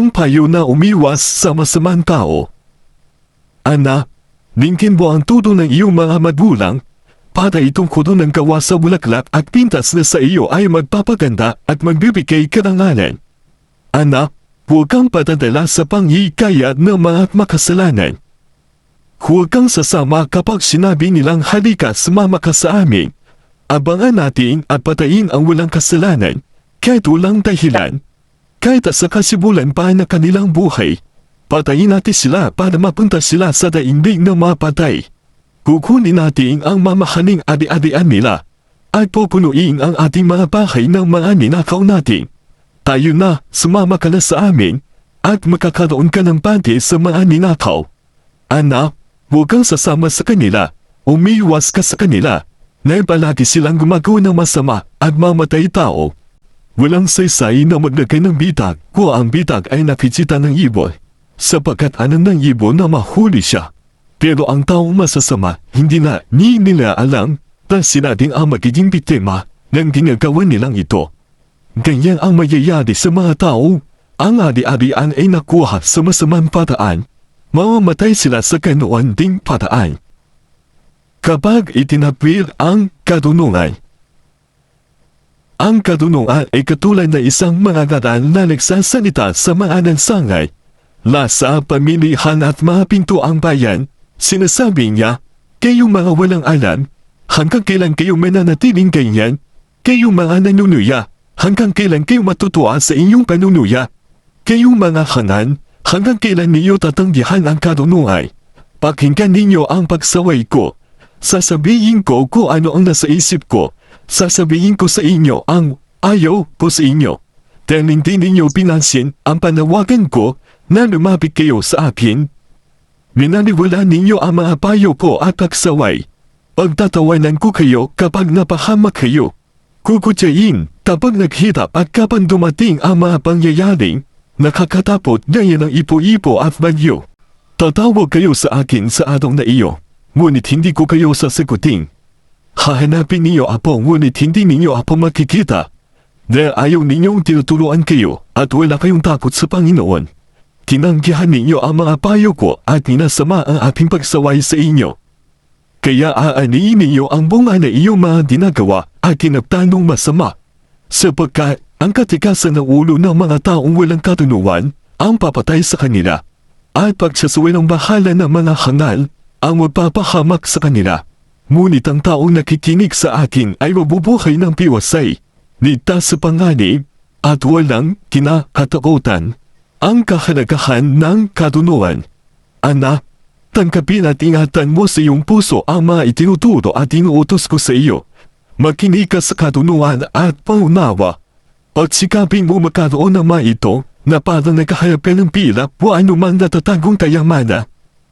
ang payo na umiwas sa masamang tao. Anak, dinggin mo ang turo ng iyong mga magulang, para itong kuno ng gawa sa bulaklak at pintas na sa iyo ay magpapaganda at magbibigay karangalan. Anak, huwag kang padadala sa panghihikayat ng mga makasalanan. Huwag kang sasama kapag sinabi nilang halika sumama ka sa amin. Abangan natin at patayin ang walang kasalanan, kahit walang dahilan. Kahit sa kasibulan pa na kanilang buhay, patayin natin sila para mapunta sila sa daigdig ng mga patay. Kukunin natin ang mamahaling adi-adian nila, at pupunuin ang ating mga bahay ng mga ninakaw natin. Tayo na, sumama ka na sa amin, at makakaroon ka ng pante sa mga ninakaw. Anak, huwag kang sasama sa kanila, umiiwas ka sa kanila, na palagi silang gumagawa ng masama at mamatay tao. Walang saysay na maglagay ng bitag kung ang bitag ay nakikita ng ibon, sapagkat alam ng ibon na mahuli siya. Pero ang taong masasama, hindi nila alam na sila din ang magiging biktima ng ginagawa nilang ito. Ganyan ang mayayari sa mga tao, ang ari-arian ay nakuha sa masamang paraan. Mamamatay sila sa ganoon ding paraan. Kapag itinapwil ang kadunungan. Ang kadunungan ay katulad na isang mangangaral na nagsasalita sa mga nansangay. Sa pamilihan at mga pintuang bayan, sinasabi niya, kayong mga walang alam, hanggang kailan kayo mananatiling ganyan? Kayong mga nanunuya, hanggang kailan kayo matutuwa sa inyong panunuya? Kayong mga hanan, hanggang kailan ninyo tatanggihan ang kadunungan? Pakinggan ninyo ang pagsaway ko. Sasabihin ko kung ano ang nasa isip ko. Sasabihin ko sa inyo ang ayaw ko sa inyo. Dahil hindi ninyo pinansin ang panawagan ko na lumapit kayo sa akin. Minaniwala ninyo ang mga payo ko at pagsaway. Pagtatawanan ko kayo kapag napahamak kayo. Kukutsayin kapag naghirap at kapag dumating ang mga pangyayaring nakakatapot gaya ng ipo-ipo at bagyo. Tatawag kayo sa akin sa araw na iyo, ngunit hindi ko kayo sasagutin. Hahanapin niyo ako ngunit hindi ninyo ako makikita. Dahil ayaw ninyong tinuturuan kayo at wala kayong takot sa Panginoon. Tinanggihan ninyo ang mga payo ko at ninasama ang aking pagsaway sa inyo. Kaya aanihin ninyo ang bunga na iyong mga dinagawa at tinagtanong masama. Sapagkat ang katikasan ng ulo ng mga taong walang katunuan ang papatay sa kanila. At pagsasaway ng bahala ng mga hangal ang magpapahamak sa kanila. Ngunit ang taong nakikinig sa akin ay mabubuhay ng piwasay, ligtas sa panganib, at walang kinakatakutan. Ang kahalagahan ng katunuan. Anak, tangkapin at ingatan mo sa iyong puso ang mga itinuturo at inuutos ko sa iyo. Makinig ka sa katunuan at paunawa. Pagsikapin mo magkaroon ng mga ito na parang naghahanap ka ng pilap o anumang natatagong kayamanan.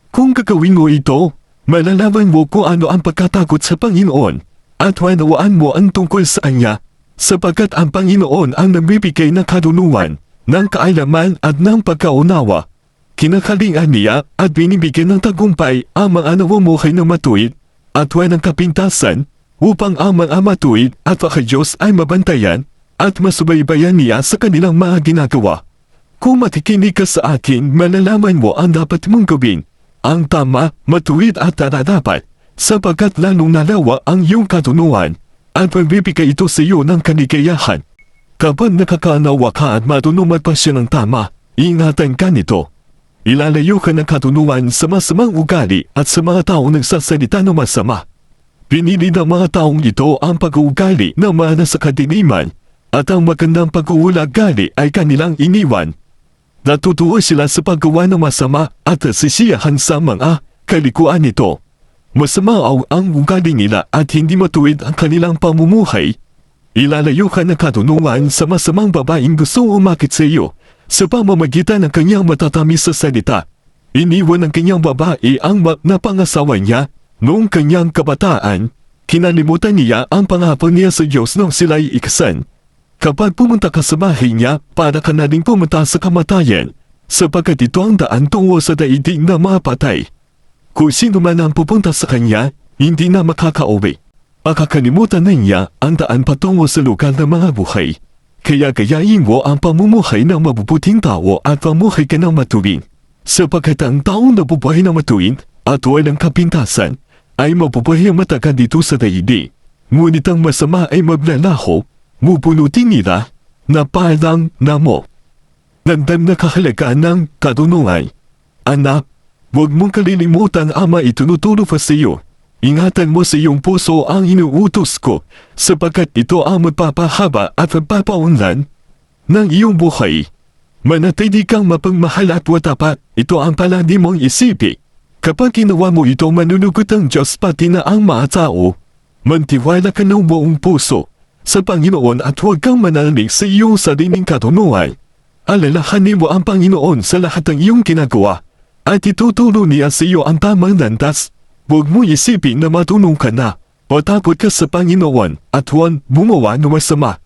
Kung gagawin mo ito, malalaman mo kung ano ang pagkatakot sa Panginoon at wanawaan mo ang tungkol sa Kanya, sapagkat ang Panginoon ang nagbibigay ng katunuan, ng kaalaman at ng pagkaunawa. Kinakalingan niya at binibigyan ng tagumpay ang mga namumuhay ng matuwid at walang kapintasan upang ang mga matuwid at Diyos ay mabantayan at masubaybayan niya sa kanilang mga ginagawa. Kung makikinig ka sa akin, malalaman mo ang dapat mong gawin, ang tama, matuwid at nararapat, sapagkat lalong nalawa ang iyong katunuan at magbibigay ito sa iyo ng kaligayahan. Kapag nakakanawa ka at marunong magpasya ng tama, ingatan ka nito. Ilalayo ka ng katunuan sa masamang ugali at sa mga taong nagsasalita ng masama. Pinili ng mga taong ito ang pag-uugali ng mga nasa kadiliman at ang magandang pag-uulagali ay kanilang iniwan. Natutuwa sila sa paggawa ng masama at sisiyahan sa mga kalikuan nito. Masama ang ugali nila at hindi matuwid ang kanilang pamumuhay. Ilalayo ka ng katunuan sa masamang babaeng gusto umakit sa iyo sa pamamagitan ng kanyang matatamis sa salita. Iniwan ng kanyang babae ang napangasawa niya noong kanyang kabataan. Kinalimutan niya ang pangako niya sa Diyos nung sila'y ikasal. Kapag pumunta ka sa bahay niya, para ka na rin pumunta sa kamatayan, sapagkat ito ang daan tungo sa daigdig na mga patay. Kung sino man ang pupunta sa kanya, hindi na makakauwi. Makakalimutan na niya ang daan patungo sa lugar ng mga buhay. Kaya gayahin mo ang pamumuhay ng mabubuting tao at pamuhay ka ng matuwid. Sapagkat ang taong nabubuhay ng matuwid at walang kapintasan ay mabubuhay ang matagal dito sa daigdig. Ngunit ang masama ay maglalaho, mubunutin nila na parang namo. Nandam na kahalagaan ng kadunungan. Anak, huwag mong kalilimutan ama itinuturo pa sa iyo. Ingatan mo sa iyong puso ang inuutos ko, sapagkat ito ang magpapahaba at magpapaunlan ng iyong buhay. Manatili kang mapagmahal at watapat, ito ang palagi mong isipin. Kapag ginawa mo ito, manunugod ang Diyos pati na ang mga tao. Mantiwala ka ng buong puso sa Panginoon at huwag kang manalig sa iyong sariling katunungan. Alalahanin mo ang Panginoon sa lahat ng iyong ginagawa at ituturo niya sa iyo ang tamang landas. Huwag mo isipin na matulong ka na o takot ka sa Panginoon at huwag gumawa ng masama.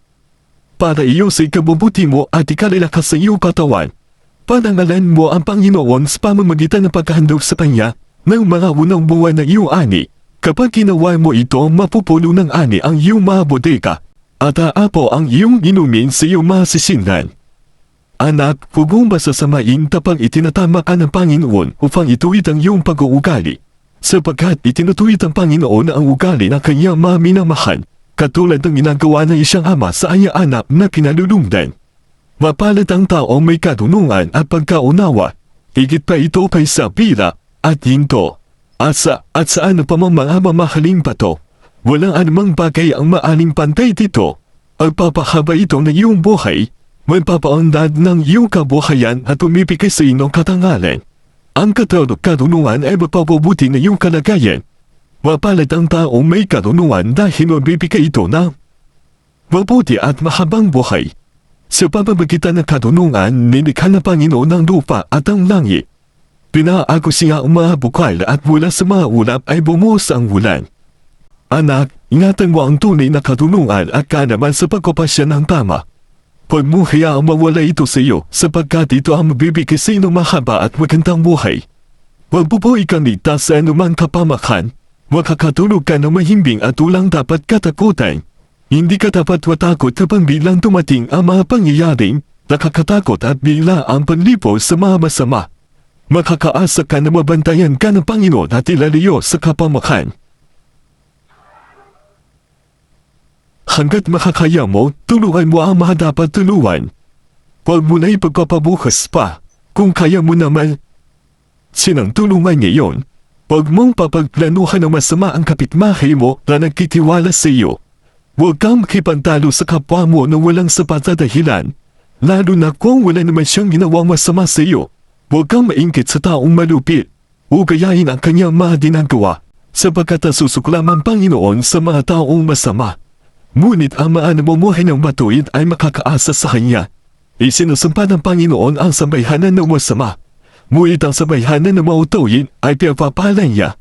Para iyo sa ikabubuti mo at ikalalakas sa iyong katawan. Panangalan mo ang Panginoon sa pamamagitan ng paghahandog sa Kanya ng mga unang buwan ng iyong ani. Kapag ginawa mo ito, mapupulo ng ani ang iyong mga bodega at aapo ang iyong inumin sa iyong mga sisingan. Anak, huwag mong masasamain kapag itinatama ka ng Panginoon upang ituwid ang iyong pag-uugali. Sapagkat itinutuwid ang Panginoon ang ugali na kanyang mga minamahal, katulad ng ginagawa ng isang ama sa kanyang anak na pinalulungdan. Mapalad ang taong may katunungan at pagkaunawa, higit pa ito kaysa pira at ginto. Asa at sa ano pa mang mga mamahaling bato, walang anumang bagay ang maaling pantay dito. Agpapahaba ito ng iyong buhay, magpapaunlad ng iyong kabuhayan at umibigay sa inyong katangalan. Ang katunungan ay mapapabuti ng iyong kalagayan. Mapalad ang taong may katunungan dahil mabibigay ito ng mabuti at mahabang buhay. Sa pamamagitan ng katunungan, nilikha ng Panginoon ng lupa at ang langit. Pinaagos siya ang mga bukal at mula sa mga ulap ay bumuhos ang ulan. Anak, ingatan mo ang tunay na katunungan at kaalaman sa pagkapasya ng tama. Huwag mo hayaang mawala ito sa iyo, sapagkat ito ang mabibigay sa iyong mahaba at magandang buhay. Huwag bubuhay kang ligtas sa anumang kapamakan. Makakatulog ka ng mahimbing at ulang dapat katakutan. Hindi ka dapat matakot kapag bilang dumating ang mga pangyayaring nakakatakot at bigla ang panlipo sa mga masama. Makakaasa ka na mabantayan ka ng Panginoon at ilalayo sa kapamakan. Hanggat makakaya mo, tulungan mo ang mga dapat tulungan. Huwag mo na ipagpapabukas pa, kung kaya mo naman. Sinang tulungan ngayon, huwag mong papagplanuhan ng masama ang kapitbahay mo na nagkitiwala sa iyo. Huwag kang makipantalo sa kapwa mo na walang sapat na dahilan, lalo na kung wala naman siyang ginawang masama sa iyo. Huwag kang maingkit sa taong malupit, o gayahin ang kanyang mga ginagawa, sapagkat nasusuklam ang Panginoon sa mga taong masama. Ngunit ang mga namumuhay ng matuwid ay makakaasa sa Kanya. Isinusumpa ng Panginoon ang sambayhanan ng masama, ngunit ang sambayhanan ng mautuwid ay pinagpapalan niya.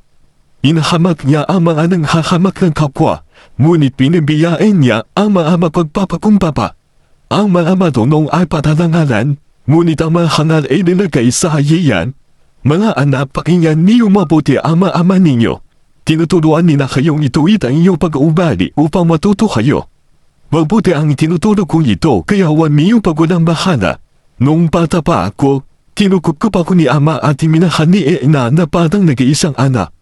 Inahamak niya ang mga nanghahamak ng kapwa, ngunit pinabiyain niya ang mga mapagpapakumbaba. Ang mga matunong ay patalangalan, ngunit ang mga hangal ay nilagay sa hayiyan. Mga anak, pakinggan niyo mabuti ang mga ama ninyo. Tinuturuan nila kayong ituwid ang iyong pag-uubali upang matuto kayo. Mabuti ang itinuturo kong ito, kaya huwag niyong pagulang bahala. Noong bata pa ako, kinukup ako ni ama at iminahan ni ina na parang nag-iisang anak.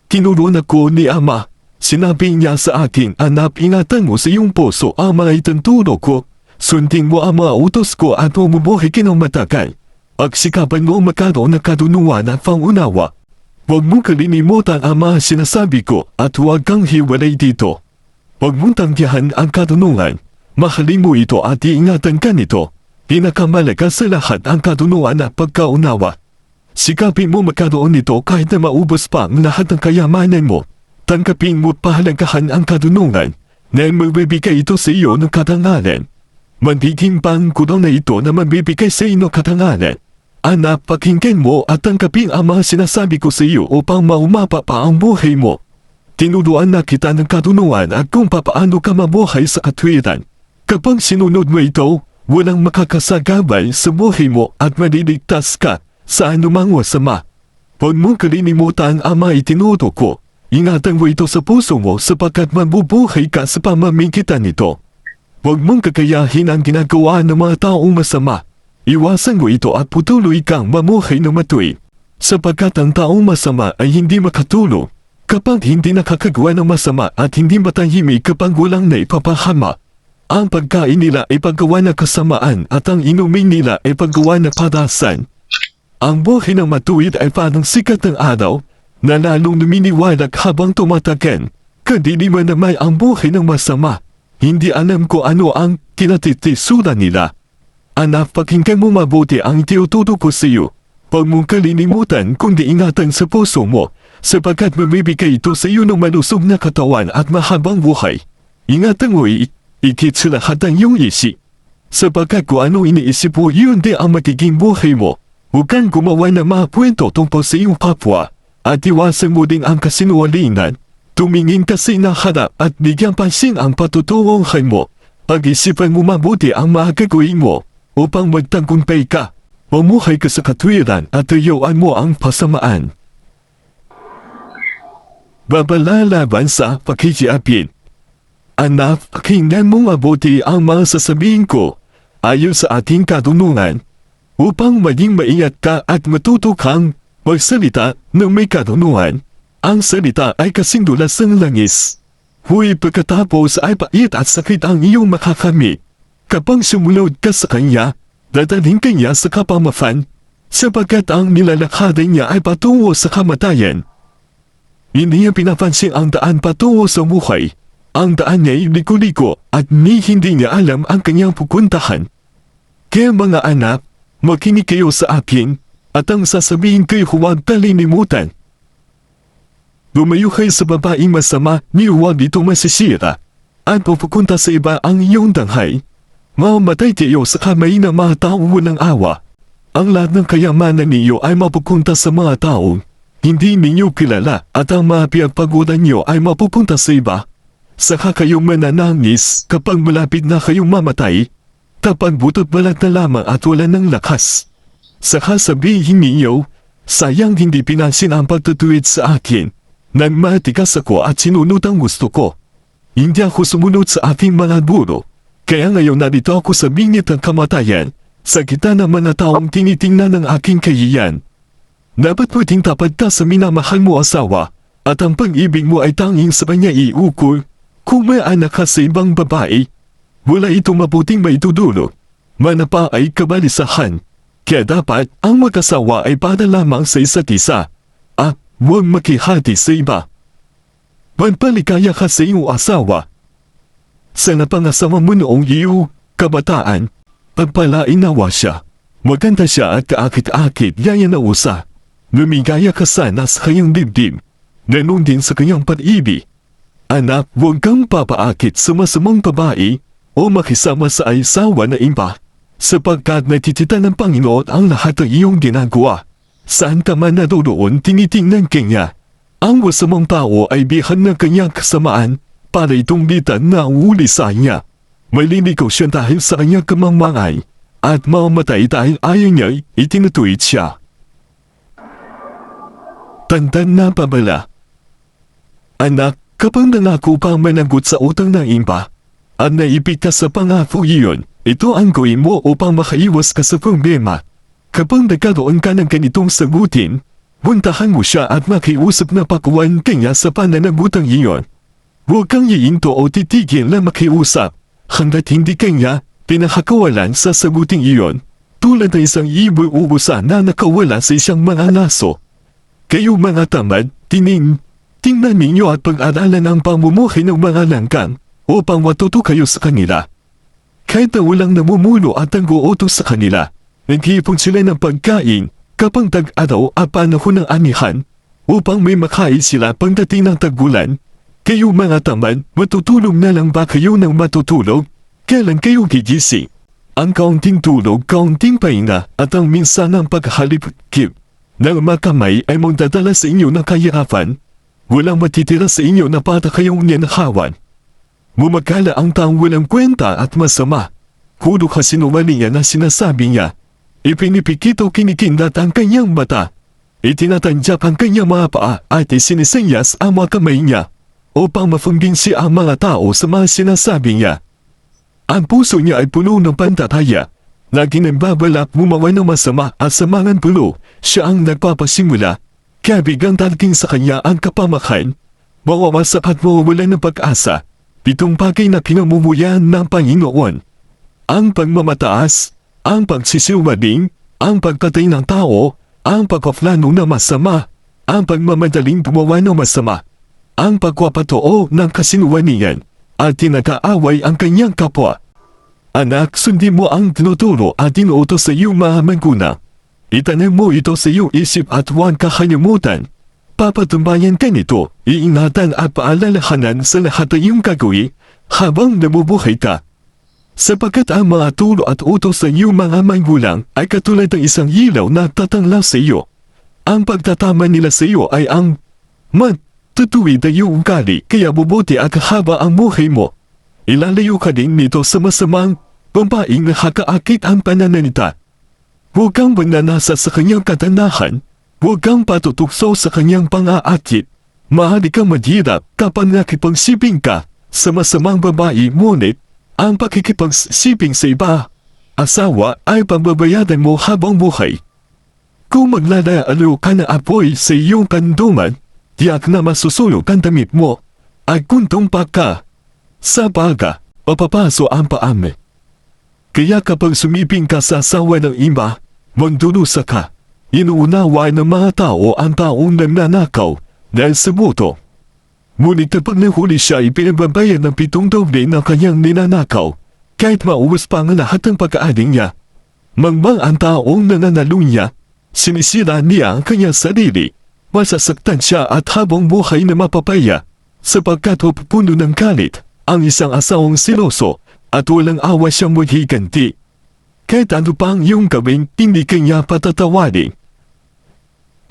Tinuruan ako ni ama. Sinabi niya sa akin, anak, ingatan mo sa iyong puso ang mga ituturo ko. Sundin mo ang mga utos ko at bumubuhay ka ng matagal. Agsikapan mo magkaroon ng katunungan at pangunawa. Huwag mong kalilimutan ang mga sinasabi ko at huwag kang hiwalay dito. Huwag mong tanggihan ang katunungan. Mahalin mo ito at iingatan ka nito. Pinakamalaga sa lahat ang katunungan at pagkaunawa. Sikapin mo magkaroon nito kahit na maubos pa ang lahat ng kayamanan mo. Tanggapin mo pahalagahan ang katunungan na magbibigay ito sa iyo ng katangalan. Magiging pangkulong na ito na magbibigay sa iyo ng katangalan. Anak, pakinggan mo at tanggapin ang mga sinasabi ko sa iyo upang maumapa pa ang buhay mo. Tinuruan na kita ng katunungan at kung papaano ka mabuhay sa katwiran. Kapag sinunod mo ito, walang makakasagabal sa buhay mo at maliligtas ka sa anumang masama. Huwag mong kalilimutan ang mga itinuro ko. Ingatan mo ito sa puso mo sapagkat mabubuhay ka sa pamamagitan nito. Huwag mong kakayahin ang ginagawa ng mga taong masama. Iwasan mo ito at patuloy kang mamuhay na matuwid. Sapagkat ang taong masama ay hindi makatulong kapag hindi nakakagawa ng masama at hindi matahimik kapag walang naipapahama. Ang pagkain nila ay paggawa ng kasamaan at ang inumin nila ay paggawa ng padasan. Ang buhay ng matuwid ay parang sikat ng araw na lalong luminiwanag habang tumatagal. Kadiliman naman ang buhay ng masama. Hindi alam ko ano ang kinatitisuran nila. Anak, pakinggan mo mabuti ang tinuturo ko sa iyo. Huwag mong kalilimutan kundi ingatan sa puso mo, sapagkat mamibigay ito sa iyo ng malusog na katawan at mahabang buhay. Ingatan mo ikit sa lahat ang iyong isip. Sapagkat kung ano iniisip mo, yun din ang magiging buhay mo. Huwag kang gumawa ng mga kwento tungkol sa iyong kapwa, at iwasan mo din ang kasinungalingan. Tumingin kasi na harap at bigyan pansin ang patutunguhan mo. Pag-isipan mo mabuti ang mga gagawin mo upang magtagumpay ka. Mamuhay ka sa katwiran at tuyuan mo ang pasamaan. Babalalaban sa pakikiapin. Anak, pakinggan mo mabuti ang mga sasabihin ko ayon sa ating karunungan upang maging maingat ka at matuto kang magsalita ng may karunungan. Ang salita ay kasing dulas ng langis. Huy, pagkatapos ay pait at sakit ang iyong makakamit. Kapag sumunod ka sa kanya, dadalhin kanya sa kapamapan, sapagkat ang nilalakarin niya ay patungo sa kamatayan. Hindi niya pinapansin ang daan patungo sa buhay. Ang daan niya ay liko-liko at hindi niya alam ang kanyang pupuntahan. Kaya mga anak, makinig kayo sa akin, at ang sasabihin kayo huwag kalilimutan. Lumayo kayo sa babaeng masama, ni huwag dito masisira, at pupunta sa iba ang iyong danghay. Mamamatay kayo sa kamay ng mga taong walang awa. Ang lahat ng kayamanan niyo ay mapupunta sa mga taong hindi ninyo kilala at ang mga pinagpaguran niyo ay mapupunta sa iba. Saka kayo mananangis kapag malapit na kayong mamatay, kapag butot balat na lamang at wala ng lakas. Saka sabihin ninyo, sayang hindi pinansin ang pagtutuwid sa akin. Nagmatigas ako at sinunod ang gusto ko. Hindi ako sumunod sa aking mga guro. Kaya ngayon narito ako sa bingit ng kamatayan, sa gitna ng mga taong tinitingnan ng aking kahiyan. Dapat pwedeng tapat ka sa minamahal mo asawa, at ang pag-ibig mo ay tanging sa kanya iukol. Kung may anak ka sa ibang babae, wala itong mabuting maitudulot. Manapa ay kabalisahan. Kaya dapat ang mag-asawa ay para lamang sa isa't isa, at huwag makihati sa iba. Magpaligaya ka sa iyong asawa. Sa napangasawa mo noong iyong kabataan, pagpalain nawa siya. Maganda siya at kaakit-akit yaya na usa. Lumigaya ka sana sa kanyang dibdib. Ganon din sa kanyang pag-ibig. Anak, huwag kang papaakit sa masamang babae o makisama sa asawa na iba, sapagkat natitita ng Panginoon ang lahat ng iyong ginagawa. Saan ka man naroon, tinitingnan kanya. Ang masamang tao ay bihan ng kanyang kasamaan para itong litan na uli sa niya. Maliligaw siya dahil sa kanyang kamangmangay, at mamamatay dahil ayaw niya itinutuwid siya. Tandaan na pabala. Anak, kapag nangako pa managot sa utang ng iba, at naipit ka sa pangako iyon, ito ang gawin mo upang makaiwas ka sa problema. Kapag nagkaroon ka ng ganitong sagutin, puntahan mo siya at makiusap na pakuan kanya sa pananagutang iyon. Huwag kang iinto o titigil na makiusap, hanggat hindi kanya pinakakawalan sa saguting iyon, tulad ng isang ibu-ubusa na nakawala sa isang mga laso. Kayo mga tamad, tingnan ninyo at pag-aralan ang pamumuhay ng mga langkang upang matuto kayo sa kanila. Kahit na walang namumulo at nag-uutos sa kanila, nag-iipon sila ng pagkain kapag tag-araw at panahon ng anihan upang may makain sila pagdating ng tag-ulan. Kayo mga tamad, matutulog na lang ba kayo ng matutulog? Kailan kayo gigising? Ang kaunting tulog, kaunting pahinga at ang minsan ng paghalip-kip ng makamay ay magdadala sa inyo ng kahirapan. Walang matitira sa inyo na para kayong ninakawan. Mumagkala ang taong walang kwenta at masama. Kudo kasinungalingan na sinasabi niya. Ipinipikit o kinikindat ang kanyang mata. Itinatandyak ang kanyang mga paa at isinisenyas ang mga kamay niya upang mafumbinsi ang mga tao sa mga sinasabi niya. Ang puso niya ay puno ng pantataya. Laging nagbabalak gumawa ng masama at sa mga pulo, siya ang nagpapasimula. Kaya biglang darating sa kanya ang kapamakan. Mawawasak at mawawalan ng pag-asa. 7 bagay na pinamumuyan ng Panginoon. Ang pagmamataas, ang pagsisilwading, ang pagpatay ng tao, ang pagpaplano na masama, ang pagmamadaling gumawa ng masama, ang pagpapatoo ng kasinungalingan, at tinakaaway ang kanyang kapwa. Anak, sundin mo ang tinuturo at tinuutos sa iyong mga magulang. Itanong mo ito sa iyong isip at huwag kakalimutan. Papatumbayan ka nito, iingatan at paalalahanan sa lahat ng iyong gagawin habang nabubuhay ka. Sapagkat ang mga turo at utos sa iyong mga magulang ay katulad ng isang ilaw na tatanglaw sa iyo. Ang pagtatama nila sa iyo ay ang matutuwid na iyong ugali, kaya bubuti at haba ang buhay mo. Ilalayo ka din nito sa masamang babaeng nakakaakit ang pananalita. Huwag kang mananasa sa kanyang katandahan, huwag kang patutukso sa kanyang pang-aatit. Maaari kang maghirap kapag nakipagsiping ka sa masamang babae, ngunit ang pakikipagsiping sa iba, asawa, ay pagbabayadan mo habang buhay. Kung maglalaro ka na apoy sa iyong kanduman, tiyak na masusulog ang damit mo, at kung tumpa ka sa baga, papapaso ang paame. Kaya kapag sumiping ka sa asawa ng iba, magdurusa ka. Inuunawa ng mga tao ang taong nagnanakaw dahil sa buto. Ngunit kapag nahuli siya, ipinababayan ng 7 doble ng kanyang ninanakaw, kahit maubos pa ang lahat ng pagkaaling niya. Mangmang ang taong nananalo niya, sinisira niya ang kanyang sarili, masasaktan siya at habang buhay na mapapaya, sapagkat puno ng galit ang isang asawang siloso at walang awa siyang maghiganti. Kahit ano pang iyong gawin, hindi kanya patatawarin.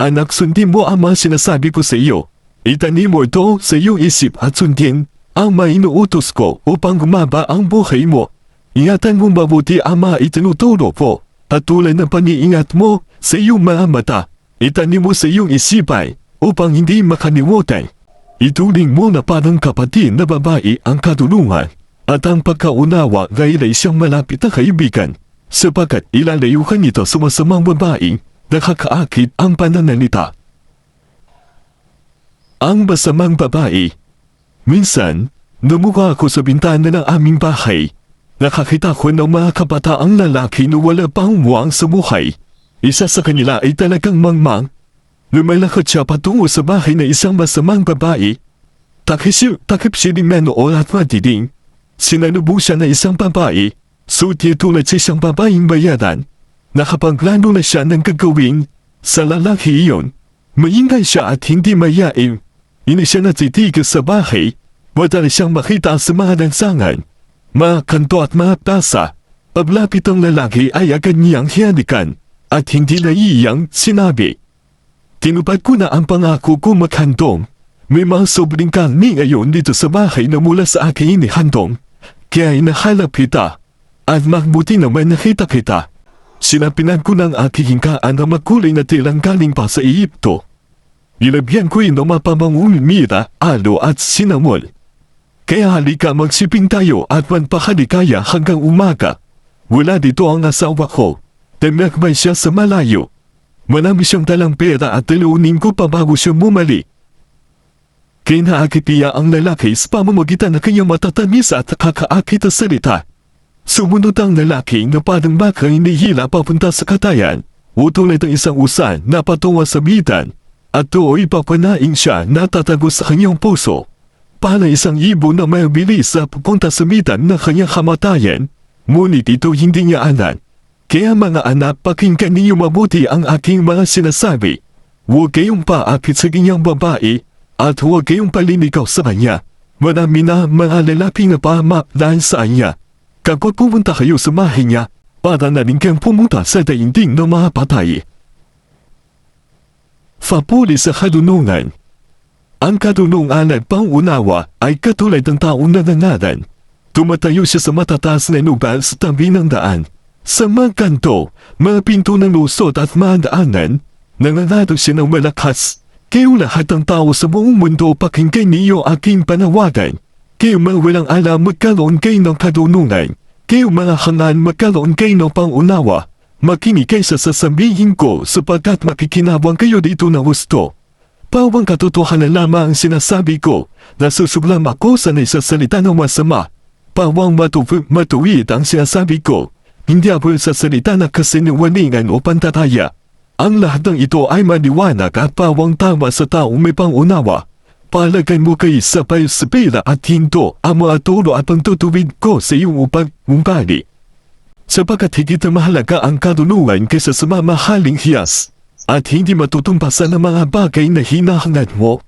Anak, sundin mo ang mga sinasabi ko sa iyo. Itanim mo ito sa iyong isip at sundin ang mga inuutos ko upang gumaba ang buhay mo. Ingatan mo mabuti ang mga itinuturo ko, at tulad ng pag-iingat mo sa iyong mga mata, itanim mo sa iyong isipan upang hindi makalimutan. Ituring mo na parang kapatid na babae ang katulungan at ang pagkaunawa gaya siyang malapit na kaibigan, sapagkat ilalayo ka nito sa masamang babaeng nakakaakit ang pananalita. Ang masamang babae. Minsan, namukha ako sa bintana ng aming bahay. Nakakita ko ng mga kabataang lalaki na wala pang muwang sa buhay. Isa sa kanila ay talagang mangmang. Lumalakad siya patungo sa bahay na isang masamang babae. Takip siya ng manood at matiding. Sinalubong siya na isang babae. Suti tulad sa isang babaeng bayaran. Nakapagplano na siya ng gagawin sa lalaki iyon. Maingay siya at hindi mayain. Hindi siya natitigil sa bahay. Madalas siyang makita sa mga lansangan, mga kanto at mga tasa. Paglapit ang lalaki ay agad niyang hiyalikan at hindi na iyang sinabi. Tinupad ko na ang pangako ko maghandong. May mga sobrang kami ngayon dito sa bahay na mula sa aking inihandong. Kaya inahalap kita at magbuti naman nakita kita. Sinapinan ko ng aking hingkaan na makulay na tilang galing pa sa Egypto. Nilabyan ko ng mapamangong mira, alo at sinamol. Kaya halika magsiping tayo at magpakalikaya hanggang umaga. Wala dito ang asawa ko. Tamakbay siya sa malayo. Marami siyang dalang pera at talunin ko pa bago siya bumalik. Kinaakitiya ang lalaki sa pamamagitan ng kanyang matatamis at kakaakit na salita. Sumunod ang lalaki na parang baka hinihila papunta sa katayan. Utulad ng isang usan na patungo sa bitan. At do'y papanaing siya na tatago sa kanyang puso. Para isang ibon na may bilis sa pupunta sa bitan na kanyang kamatayan. Ngunit ito hindi niya alam. Kaya mga anak, pakinggan ninyo mabuti ang aking mga sinasabi. Huwag kayong paakit sa kanyang babae at huwag kayong paliligaw sa kanya. Marami na mga lalaki na pahamak dahil sa kanya. Kapag pumunta kayo sa bahay niya, para na rin kayong pumunta sa daigdig ng mga patay. Papuri sa kadunungan. Ang kadunungan at pangunawa ay katulad ng taong nangangalan. Tumatayo siya sa matataas na nubal sa tabi ng daan. Sa mga kanto, mga pinto ng lusot at mga daanan, nangangato siya ng malakas. Kayo lahat ng tao sa buong mundo, pakinggan niyo aking panawagan. Kayo mga walang alam, magkaroon kayo ng kadunungan. Kayong mga hangan magkaroon kayo ng pangunawa. Makinig kayo sa sasabihin ko sapagkat makikinabang kayo dito na gusto. Pawang katotohanan lamang ang sinasabi ko, nasusublam ako sanay sa salita ng masama. Pawang matuwid ang sinasabi ko, hindi ako sa salita na kasinungalingan o pantataya. Ang lahat ng ito ay maliwanag at pawang tama sa taong may pangunawa. Palagay mo kayo sa payusapila at hinto ang mga turo at pagtutuwid ko sa iyong ugali. Sapagkat higit na mahalaga ang kadulungan kaysa sa mamahaling hiyas, at hindi matutumpasan ang mga bagay na hinahangad mo.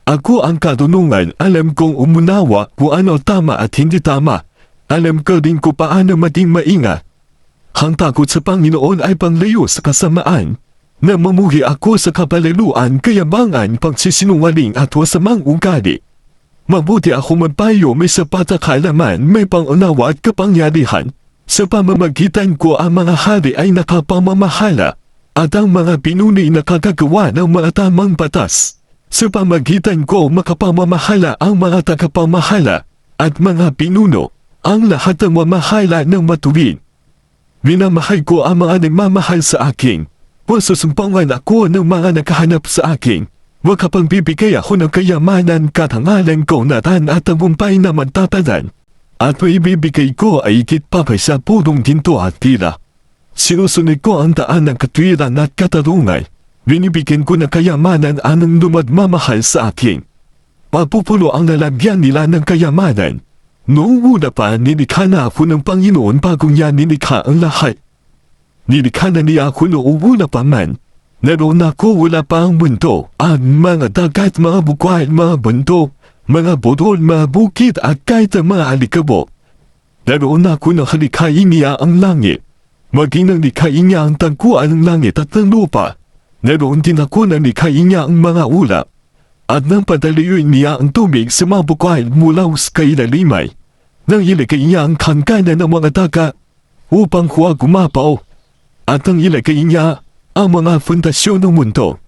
Ako ang kadulungan, alam kong umunawa kung ano tama at hindi tama. Alam ko din kung paano maging maingat. Ang takot sa Panginoon ay panglayo sa kasamaan, na mamuhi ako sa kapalaluan, kayabangan, pagsisinungaling at wasamang ugali. Mabuti ako magpayo may sapat na kaalaman, may pangunawa at kapangyarihan. Sa pamamagitan ko ang mga hari ay nakapamamahala, at ang mga pinuni nakagagawa ng mga tamang batas. Sa pamamagitan ko makapamamahala ang mga tagapamahala, at mga pinuno, ang lahat ng mamahala ng matuwid. Minamahal ko ang mga nagmamahal sa akin. Huwag susumpangan ako ng mga nakahanap sa akin. Huwag kapang bibigay ako ng kayamanan, katangalan ko na tan at tagumpay na magtatalan. At may ibibigay ko ay higit pa sa purong ginto at tila. Sinusunod ko ang daan ng katwiran at katarungan. Binibigyan ko ng kayamanan anong lumadmamahal sa akin. Mapupulo ang lalagyan nila ng kayamanan. Noong una pa, nilikha na ako ng Panginoon bago niya nilikha ang lahat. Nilikha na niya ako noong una pa man. Naroon ako wala pa ang mundo, ang mga dagat, mga bukay, mga bundok, mga budol, mga bukid at kahit ang mga alikabok. Naroon ako na halikhain niya ang langit. Maging nang likhain niya ang tagpuan ng langit at ng lupa. Naroon din ako na likhain niya ang mga ulap. At nang padaluyuin niya ang tubig sa mga bukay mula sa kailalimay. Nang ilagay niya ang kangkanan ng mga dagat upang huwag gumapaw. At nang ilagay niya ang mga fundasyon ng mundo.